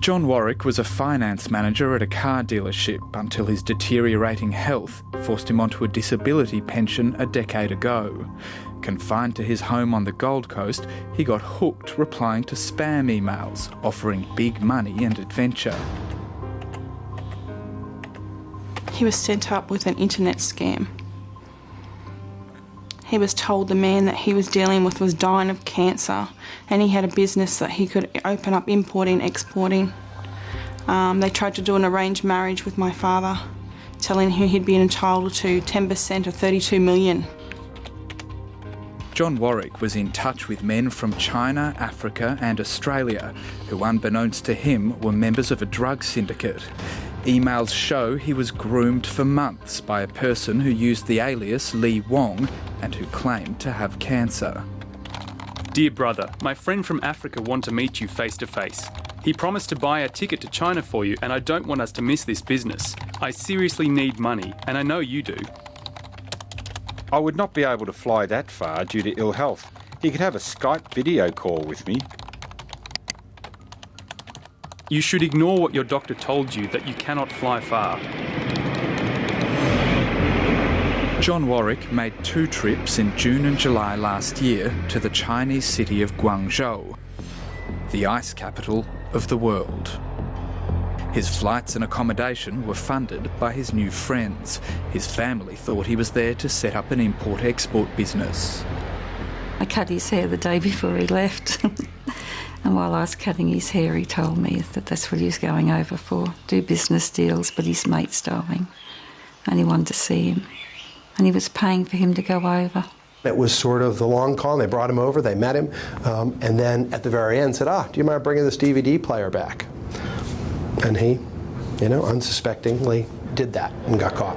John Warwick was a finance manager at a car dealership until his deteriorating health forced him onto a disability pension a decade ago. Confined to his home on the Gold Coast, he got hooked replying to spam emails offering big money and adventure. He was set up with an internet scam. He was told the man that he was dealing with was dying of cancer and he had a business that he could open up importing, exporting. They tried to do an arranged marriage with my father, telling him he'd be entitled to 10% of $32 million. John Warwick was in touch with men from China, Africa and Australia who, unbeknownst to him, were members of a drug syndicate. Emails show he was groomed for months by a person who used the alias Lee Wong and who claimed to have cancer. Dear brother, my friend from Africa wants to meet you face to face. He promised to buy a ticket to China for you and I don't want us to miss this business. I seriously need money and I know you do. I would not be able to fly that far due to ill health. He could have a Skype video call with me. You should ignore what your doctor told you, that you cannot fly far. John Warwick made 2 trips in June and July last year to the Chinese city of Guangzhou, the ice capital of the world. His flights and accommodation were funded by his new friends. His family thought he was there to set up an import-export business. I cut his hair the day before he left. And while I was cutting his hair, he told me that that's what he was going over for, do business deals, but his mate's dying. And he wanted to see him. And he was paying for him to go over. It was sort of the long call, and they brought him over, they met him, and then at the very end said, do you mind bringing this DVD player back? And he, unsuspectingly did that and got caught.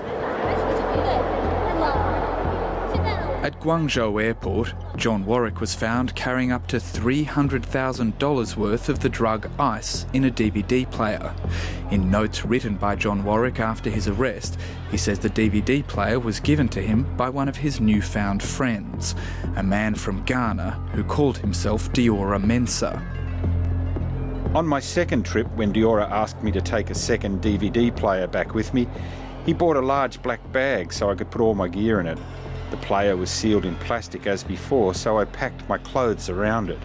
At Guangzhou Airport, John Warwick was found carrying up to $300,000 worth of the drug ice in a DVD player. In notes written by John Warwick after his arrest, he says the DVD player was given to him by one of his newfound friends, a man from Ghana who called himself Diora Mensah. On my second trip, when Diora asked me to take a second DVD player back with me, he bought a large black bag so I could put all my gear in it. The player was sealed in plastic as before, so I packed my clothes around it.